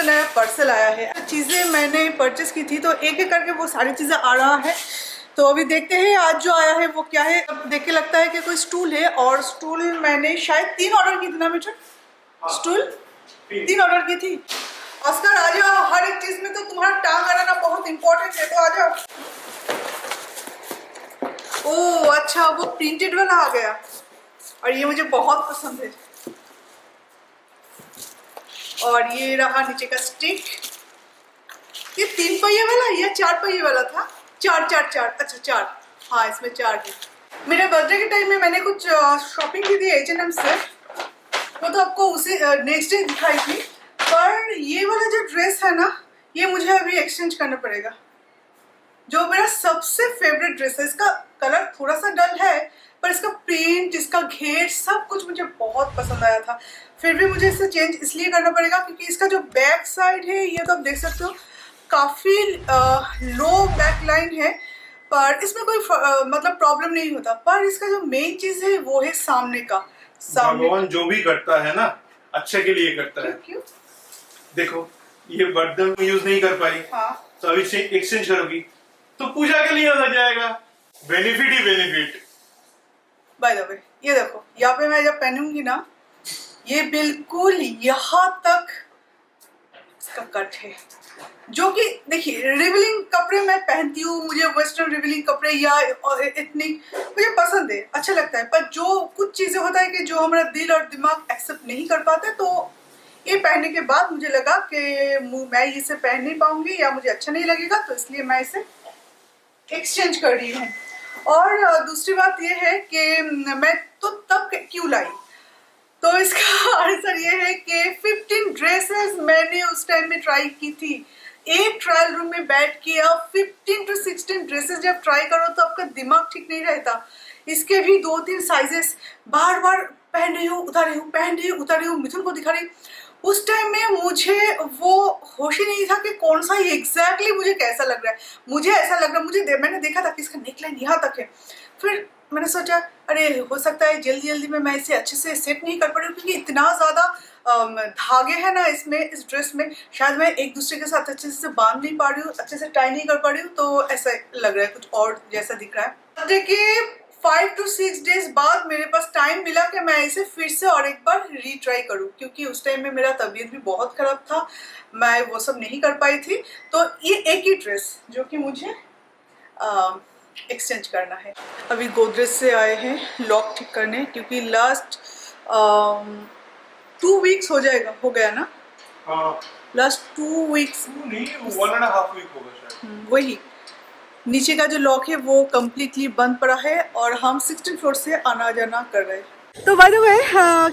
नया पार्सल आया है। चीज़ें मैंने परचेस की थी तो एक एक करके वो सारी चीज़ें आ रहा है। तो अभी देखते हैं आज जो आया है वो क्या है। अब देख के लगता है कि कोई स्टूल है, और स्टूल मैंने शायद 3 ऑर्डर की थी ना बेटा? स्टूल 3 ऑर्डर की थी। ऑस्कर आ जाओ, हर एक चीज़ में तो तुम्हारा टांग अड़ाना बहुत इंपॉर्टेंट है, तो आ जाओ। ओह अच्छा, वो प्रिंटेड वाला आ गया और ये मुझे बहुत पसंद है। और ये रहा नीचे का स्टिक। ये 3 पहिए वाला या 4 पहिए वाला था? 4 अच्छा 4। हाँ इसमें 4 है। मेरे बर्थडे के टाइम में मैंने कुछ शॉपिंग की थी H&M से, वो तो आपको उसे नेक्स्ट डे दिखाई थी। पर ये वाला जो ड्रेस है ना, ये मुझे अभी एक्सचेंज करना पड़ेगा। जो मेरा सबसे फेवरेट ड्रेस है, इसका कलर थोड़ा सा डल है पर इसका प्रिंट, इसका घेर, सब कुछ मुझे बहुत पसंद आया था। फिर भी मुझे इसे चेंज इसलिए करना पड़ेगा क्योंकि इसका जो बैक साइड है, ये तो आप देख सकते हो काफ़ी लो बैक लाइन है, पर इसमें कोई मतलब प्रॉब्लम नहीं होता। पर इसका जो मेन चीज़ है वो है सामने का। भगवान जो भी करता है ना अच्छे के लिए करता है। क्यों? देखो ये बर्थडे में यूज नहीं कर पाई, हाँ तो अभी एक्सचेंज करोगी तो पूजा के लिए हो जाएगा। Benefit he benefit. By the way ये देखो, यहाँ पे मैं जब पहनूंगी ना, ये बिल्कुल यहाँ तक इसका कट है। जो कि देखिए, रिवीलिंग कपड़े मैं पहनती हूँ, मुझे वेस्टर्न रिवीलिंग कपड़े या एथनिक मुझे पसंद है, अच्छा लगता है। पर जो कुछ चीज़ें होता है कि जो हमारा दिल और दिमाग एक्सेप्ट नहीं कर पाते, तो ये पहनने के बाद मुझे लगा कि मैं इसे पहन नहीं पाऊंगी या मुझे अच्छा नहीं लगेगा, तो इसलिए मैं इसे एक्सचेंज कर रही हूँ। और दूसरी बात ये है कि मैं तो तब क्यों लाई, तो इसका आंसर ये है कि 15 ड्रेसेस मैंने उस टाइम में ट्राई की थी। एक ट्रायल रूम में बैठ के आप 15 to 16 ड्रेसेस जब ट्राई करो तो आपका दिमाग ठीक नहीं रहता। इसके भी 2-3 साइजेस बार बार पहन रही हूँ, उतार रही हूँ, पहन रही हूँ, उतार रही हूँ, मिथुन को दिखा रही। उस टाइम में मुझे वो होश ही नहीं था कि कौन सा ही एग्जैक्टली मुझे कैसा लग रहा है। मुझे ऐसा लग रहा, मैंने देखा था कि इसका नेकलाइन यहाँ तक है। फिर मैंने सोचा अरे हो सकता है जल्दी जल्दी में मैं इसे अच्छे से सेट नहीं कर पा रही हूँ, क्योंकि इतना ज़्यादा धागे हैं ना इसमें, इस ड्रेस में, शायद मैं एक दूसरे के साथ अच्छे से बांध नहीं पा रही हूँ, अच्छे से टाई नहीं कर पा रही हूँ, तो ऐसा लग रहा है, कुछ और जैसा दिख रहा है। देखिए 5 to 6 डेज बाद मेरे पास टाइम मिला कि मैं इसे फिर से और एक बार रीट्राई करूं, क्योंकि उस टाइम में मेरा तबीयत भी बहुत ख़राब था, मैं वो सब नहीं कर पाई थी। तो ये एक ही ड्रेस जो कि मुझे एक्सचेंज करना है। अभी गोदरेज से आए हैं लॉक ठीक करने, क्योंकि लास्ट 2 वीक्स हो गया ना? हाँ लास्ट 2 वीक्स नहीं, 1.5 वीक होगा शायद। वही नीचे का जो लॉक है वो कम्प्लीटली बंद पड़ा है और हम 16th फ्लोर से आना जाना कर रहे हैं। तो बाय द वे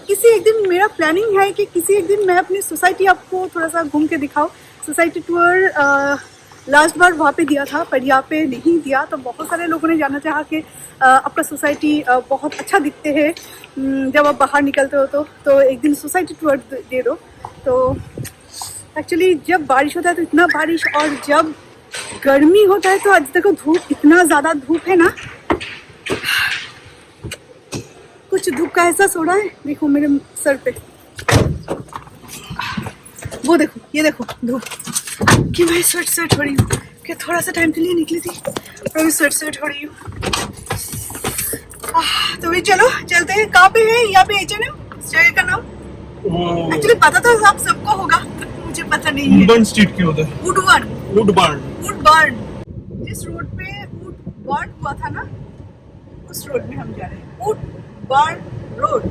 किसी एक दिन मेरा प्लानिंग है कि किसी एक दिन मैं अपनी सोसाइटी आपको थोड़ा सा घूम के दिखाऊं। सोसाइटी टूर लास्ट बार वहाँ पे दिया था, पर यहाँ पे नहीं दिया। तो बहुत सारे लोगों ने जानना चाहा कि आपका सोसाइटी बहुत अच्छा दिखते हैं जब आप बाहर निकलते हो, तो एक दिन सोसाइटी टूर दे दो। तो एक्चुअली जब बारिश होता है तो इतना बारिश, और जब गर्मी होता है तो आज देखो धूप, इतना ज़्यादा धूप है ना, कुछ धूप का एहसास हो रहा है। देखो मेरे सर पे, वो देखो, ये देखो धूप, कि मैं स्वेट हो रही हूँ, कि थोड़ा सा टाइम के लिए निकली थी और मैं स्वेट हो रही हूँ। तो भी चलो चलते हैं। कहाँ पे है? यहाँ पे H&M जगह का नाम एक्चुअली पता तो आप सबको होगा, मुझे पता नहीं है। वुडबर्न स्ट्रीट क्यों होता है? वुडबर्न जिस रोड पे वुडबर्न हुआ था ना, उस रोड में हम जा रहे हैं, वुडबर्न रोड।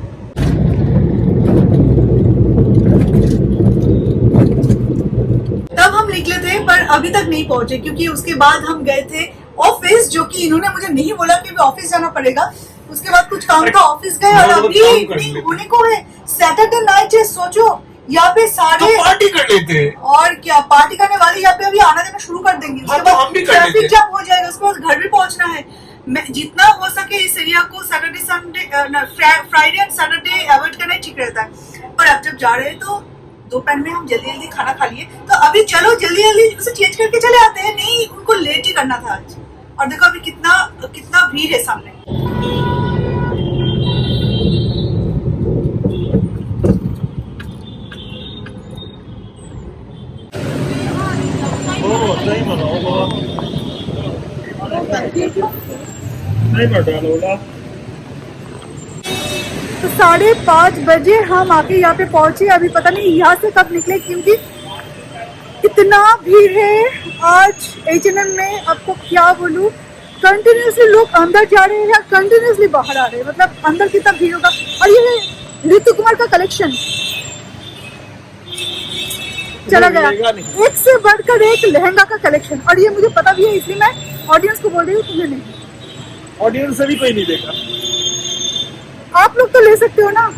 तब हम निकले थे पर अभी तक नहीं पहुंचे, क्योंकि उसके बाद हम गए थे ऑफिस, जो कि इन्होंने मुझे नहीं बोला कि ऑफिस जाना पड़ेगा। उसके बाद कुछ काम था, ऑफिस गए, और अभी इवनिंग होने को है, सैटरडे नाइट है। सोचो यहाँ पे सारे तो पार्टी कर लेते हैं, और क्या पार्टी करने वाले यहाँ पे अभी आना जाना शुरू कर देंगे। उसके बाद ट्रैफिक जाम हो जाएगा, उसके बाद घर भी पहुंचना है। मैं जितना हो सके इस एरिया को Saturday Sunday Friday and Saturday avoid करना ही ठीक रहता है। पर अब जब जा रहे हैं तो दोपहर में हम जल्दी जल्दी खाना खा लिए, तो अभी चलो जल्दी जल्दी उसे चेंज करके चले आते हैं। नहीं, उनको लेट ही करना था आज। और देखो अभी कितना भीड़ है सामने। नहीं बनाओ नहीं बटा लोला। तो 5:30 बजे हम आके यहाँ पे पहुंचे। अभी पता नहीं यहाँ से कब निकले, क्योंकि इतना भीड़ है आज H&M में, आपको क्या बोलूँ। कंटिन्यूसली लोग अंदर जा रहे हैं, कंटिन्यूसली बाहर आ रहे हैं, मतलब अंदर कितना भीड़ होगा। और ये है ऋतु कुमार का कलेक्शन चला गया, एक से बढ़कर एक लहंगा का कलेक्शन। और ये मुझे पता भी है, इसलिए मैं ऑडियंस को बोल रही हूँ, तुम्हें नहीं। ऑडियंस से भी कोई नहीं देखा। आप लोग तो ले सकते हो ना।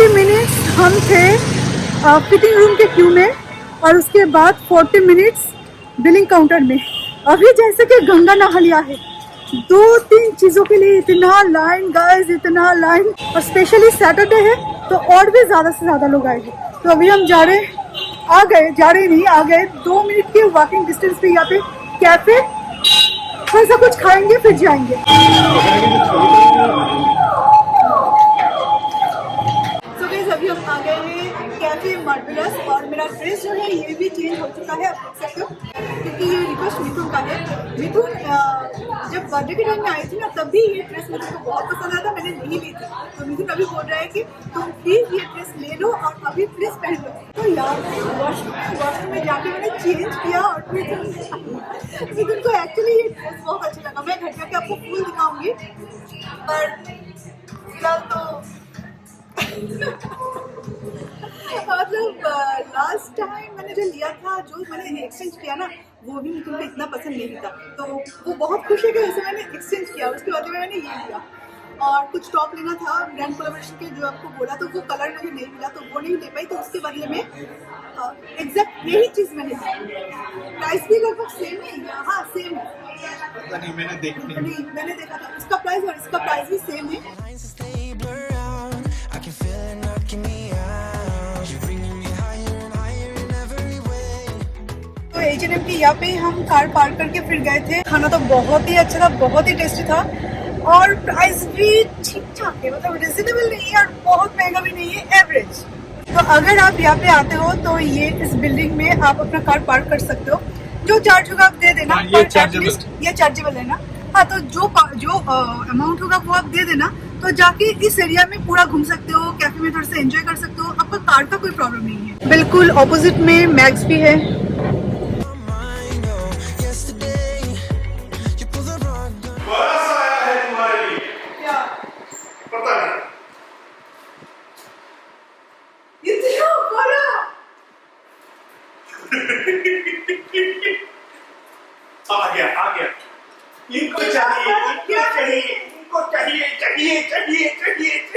मिनट्स हम थे फिटिंग रूम के क्यू में, और उसके बाद 40 मिनट्स बिलिंग काउंटर में। अभी जैसे कि गंगा नहा लिया है, 2-3 चीज़ों के लिए इतना लाइन गाइस, इतना लाइन। और स्पेशली सैटरडे है तो और भी ज़्यादा से ज़्यादा लोग आएंगे। तो अभी हम आ गए 2 मिनट के वॉकिंग डिस्टेंस पे यहाँ पे कैफे, थोड़ा सा कुछ खाएंगे फिर जाएंगे। अभी हम आ गए हैं कैफे मार्वेलस, और मेरा ड्रेस जो है ये भी चेंज हो चुका है, आप देख सकते हो, क्योंकि ये रिक्वेस्ट मिथुन का है। मिथुन जब बर्थडे के टाइम में आई थी ना, तब भी ये ड्रेस मुझे तो बहुत पसंद आया था, मैंने नहीं ली थी। तो मिथुन अभी बोल रहा है कि तुम प्लीज ये ड्रेस ले लो और अभी प्लीज पहन लो। तो यार वॉशरूम में जाके मैंने चेंज किया, और मिथुन को एक्चुअली ये ड्रेस बहुत अच्छा लगा। मैं घर जाके आपको फुल दिखाऊंगी, पर फिलहाल तो मतलब लास्ट टाइम मैंने जो लिया था, जो मैंने एक्सचेंज किया ना, वो भी मुझे इतना पसंद नहीं था। तो वो बहुत खुश है कि वैसे मैंने एक्सचेंज किया। उसके बाद में मैंने ये लिया, और कुछ टॉप लेना था ब्रांड कोलैबोरेशन के, जो आपको बोला, तो वो कलर मुझे नहीं मिला, तो वो नहीं ले पाई। तो उसके बदले में एग्जैक्ट यही चीज़ मैंने ली। प्राइस भी लगभग सेम है, हाँ सेम है। पता नहीं, मैंने देखा नहीं, मैंने देखा था उसका प्राइस और इसका प्राइस भी सेम है। तो H&M की यहाँ पे हम कार पार्क करके फिर गए थे। खाना तो बहुत ही अच्छा था, बहुत ही टेस्टी था, और प्राइस भी ठीक ठाक है, मतलब रिजनेबल नहीं है और बहुत महंगा भी नहीं है, एवरेज। तो अगर आप यहाँ पे आते हो तो ये इस बिल्डिंग में आप अपना कार पार्क कर सकते हो। जो चार्ज होगा आप दे देना, ये चार्जेबल है ना। हाँ, तो जो अमाउंट होगा वो आप दे देना। तो जाके इस एरिया में पूरा घूम सकते हो, कैफे में थोड़ा सा एंजॉय कर सकते हो, आपका कार का कोई प्रॉब्लम नहीं है। बिल्कुल ऑपोजिट में मैक्स भी है। आ गया। इनको चाहिए।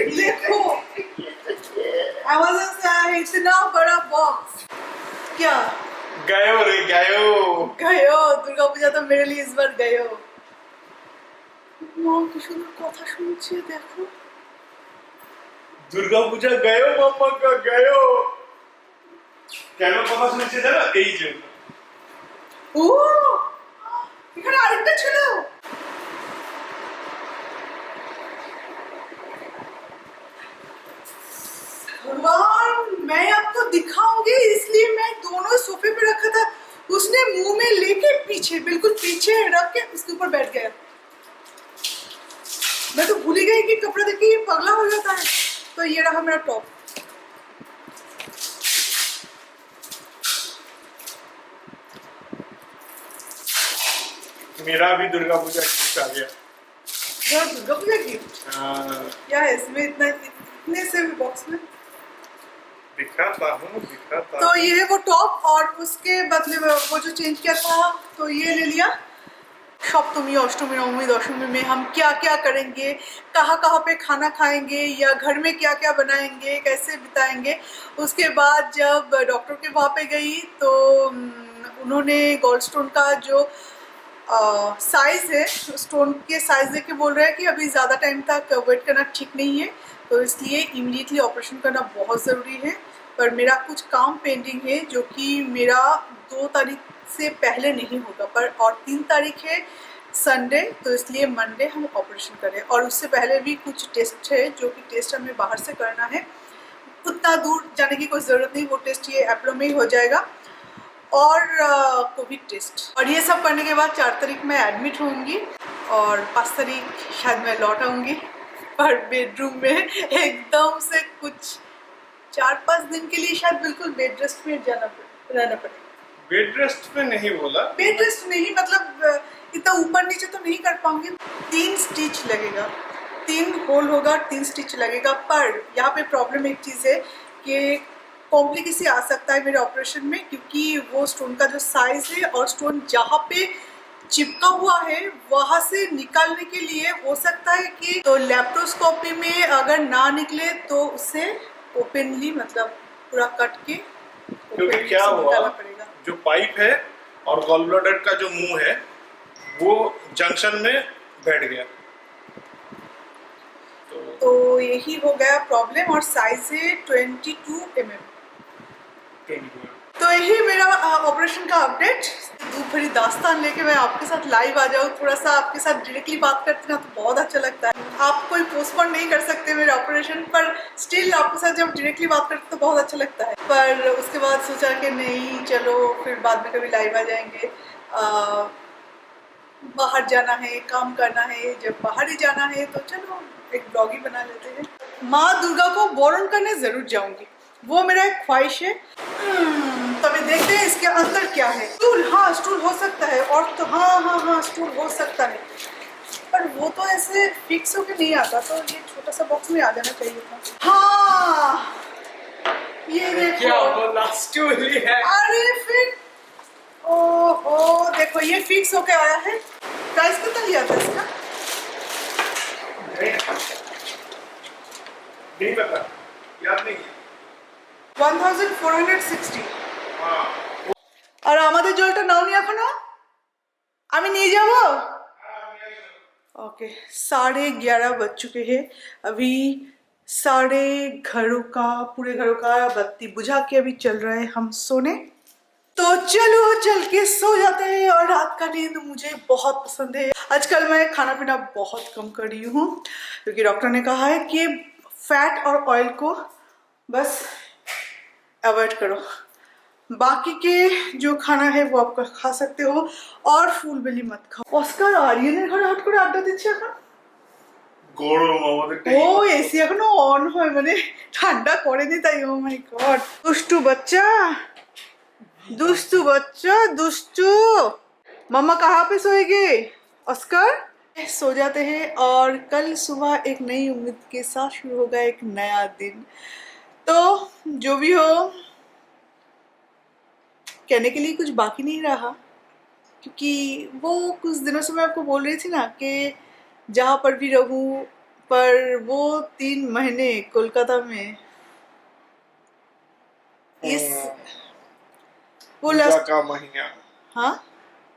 देखो अमेज़न से आया है इतना बड़ा बॉक्स। क्या गयो दुर्गा पूजा तो मेरे लिए इस बार गयो। माँ की सुंदर कथा শুনছে देखो। দুর্গা পূজা গয়ো মাম্মা কা গয়ো। কেন কথা শুনছে জানো? এই জন্য। ও এখানে আরেকটা ছিল। भगवान, मैं आपको दिखाऊंगी, इसलिए मैं दोनों सोफे पे रखा था। उसने मुंह में लेके पीछे, बिल्कुल पीछे रख के उसके ऊपर बैठ गया। मैं तो भूल ही गई कि कपड़ा देख के ये पगला हो जाता है। तो ये रहा मेरा टॉप। मेरा भी दुर्गा पूजा गिफ्ट आ गया। दुर्गा पूजा गिफ्ट क्या है इसमें? इतने से भी बॉक्स में दिखाता हूँ। तो ये है वो टॉप, और उसके बदले में वो जो चेंज किया था, तो ये ले लिया। सप्तमी, अष्टमी, नवमी, दशमी में हम क्या क्या करेंगे, कहाँ पे खाना खाएंगे, या घर में क्या क्या बनाएंगे, कैसे बिताएंगे। उसके बाद जब डॉक्टर के वहाँ पे गई तो उन्होंने गोल्ड स्टोन का जो साइज़ है, स्टोन के साइज़ देख के बोल रहे हैं कि अभी ज़्यादा टाइम तक वेट करना ठीक नहीं है, तो इसलिए इमीडिएटली ऑपरेशन करना बहुत ज़रूरी है। पर मेरा कुछ काम पेंडिंग है जो कि मेरा 2 तारीख से पहले नहीं होगा, पर और 3 तारीख है संडे, तो इसलिए मंडे हम ऑपरेशन करें। और उससे पहले भी कुछ टेस्ट है जो कि टेस्ट हमें बाहर से करना है, उतना दूर जाने की कोई ज़रूरत नहीं, वो टेस्ट ये एप्रो में ही हो जाएगा। और कोविड टेस्ट, और ये सब करने के बाद 4 तारीख मैं एडमिट होंगी और 5 तारीख शायद मैं लौट आऊँगी। पर बेडरूम में एकदम से कुछ 4-5 दिन के लिए शायद बिल्कुल बेड रेस्ट में रहना पड़ेगा। बेड रेस्ट पे नहीं बोला, बेड रेस्ट नहीं, मतलब इतना ऊपर नीचे तो नहीं कर पाऊंगी। 3 स्टिच लगेगा, 3 होल होगा, 3 स्टिच लगेगा। पर यहाँ पे प्रॉब्लम एक चीज़ है कि कॉम्प्लिकेसी आ सकता है मेरे ऑपरेशन में, क्योंकि वो स्टोन का जो साइज है और स्टोन जहाँ पे चिपका हुआ है वहाँ से निकालने के लिए हो सकता है कि तो लैप्रोस्कोपी में अगर ना निकले तो उसे ओपनली, मतलब पूरा कट के, क्योंकि क्या हुआ, जो पाइप है और गॉल ब्लैडर का जो मुंह है वो जंक्शन में बैठ गया, तो यही हो गया प्रॉब्लम। और साइज है 22 mm। तो यही मेरा ऑपरेशन का अपडेट। दूध भरी दास्तान लेके मैं आपके साथ लाइव आ जाऊँ, थोड़ा सा आपके साथ डायरेक्टली बात करती ना तो बहुत अच्छा लगता है। आप कोई पोस्टपोन नहीं कर सकते मेरे ऑपरेशन, पर स्टिल आपके साथ जब डायरेक्टली बात करते तो बहुत अच्छा लगता है। पर उसके बाद सोचा कि नहीं, चलो फिर बाद में कभी लाइव आ जाएंगे। बाहर जाना है, काम करना है, जब बाहर ही जाना है तो चलो एक ब्लॉग ही बना लेते हैं। माँ दुर्गा को बोरण करने ज़रूर जाऊंगी, वो मेरा एक ख्वाहिश है। तो अभी देखते हैं इसके अंदर क्या है। स्टूल, हाँ स्टूल हो सकता है, और तो हाँ स्टूल हो सकता है, पर वो तो ऐसे फिक्स होके नहीं आता, तो ये छोटा सा बॉक्स में आ जाना चाहिए था। हाँ ये देखो, क्या बोला, स्टूल ही है। अरे फिर ओहो देखो ये फिक्स होके आया है। प्राइस कितना लिया था इसका? नहीं पता, याद नहीं है। 1460। আর আমাদের জলটা নাওনি এখনো? আমি নিয়ে যাব। ओके 11:30 बज चुके हैं। अभी पूरे घरों का बत्ती बुझा के अभी चल रहे हैं हम सोने। तो चलो चल के सो जाते हैं। और रात का नींद मुझे बहुत पसंद है। आजकल मैं खाना पीना बहुत कम कर रही हूँ, क्योंकि डॉक्टर ने कहा है कि फैट और ऑयल को बस अवॉइड करो, बाकी के जो खाना है वो आप खा सकते हो, और फूल बेली मत खाओ। অস্কার আরিয়ানের ঘরে হট করে আড্ডা দিচ্ছে এখন। গরম আমাদের ও এসি এখনো অন হয়, মানে ঠান্ডা করেনি তাই। ও মাই গড, দুষ্টু बच्चा, दुष्टू बच्चा दुष्टू। मम्मा कहाँ पे सोएगी? ऑस्कर सो जाते हैं, और कल सुबह एक नई उम्मीद के साथ शुरू होगा एक नया दिन। तो जो भी हो, कहने के लिए कुछ बाकी नहीं रहा, क्योंकि वो कुछ दिनों से मैं आपको बोल रही थी ना कि जहाँ पर भी रहूँ, पर वो 3 महीने कोलकाता में इस वो पूजा का महीना, हाँ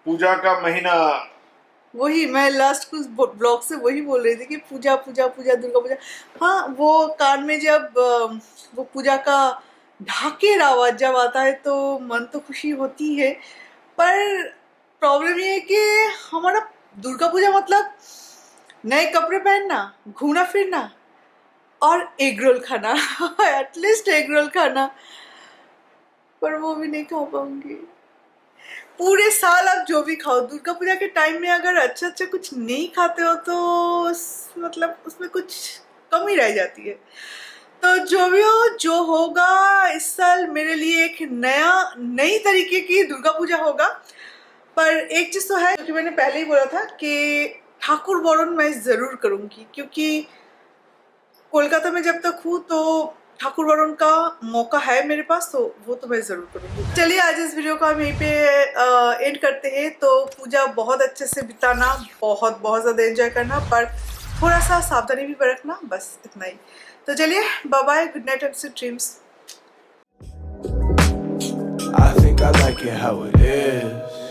पूजा का महीना, वही मैं लास्ट कुछ ब्लॉग से वही बोल रही थी कि पूजा पूजा पूजा दुर्गा पूजा। हाँ वो कान में जब वो पूजा का ढाकेर आवाज जब आता है तो मन तो खुशी होती है, पर प्रॉब्लम ये है कि हमारा दुर्गा पूजा मतलब नए कपड़े पहनना, घूमना फिरना और एग रोल खाना एटलीस्ट एग रोल खाना, पर वो भी नहीं खा पाऊंगी। पूरे साल आप जो भी खाओ, दुर्गा पूजा के टाइम में अगर अच्छा कुछ नहीं खाते हो तो मतलब उसमें कुछ कमी रह जाती है। तो जो भी हो, जो होगा इस साल मेरे लिए एक नई तरीके की दुर्गा पूजा होगा। पर एक चीज़ तो है, क्योंकि मैंने पहले ही बोला था कि ठाकुर बोरण मैं ज़रूर करूँगी, क्योंकि कोलकाता में जब तक हूँ तो ठाकुर बोरण का मौका है मेरे पास, तो वो तो मैं ज़रूर करूँगी। चलिए आज इस वीडियो को हम यहीं पे एंड करते हैं। तो पूजा बहुत अच्छे से बिताना, बहुत ज़्यादा एंजॉय करना, पर थोड़ा सा सावधानी भी बरतना, बस इतना ही। तो चलिए bye bye, good night and sweet dreams. I think I like it how it is.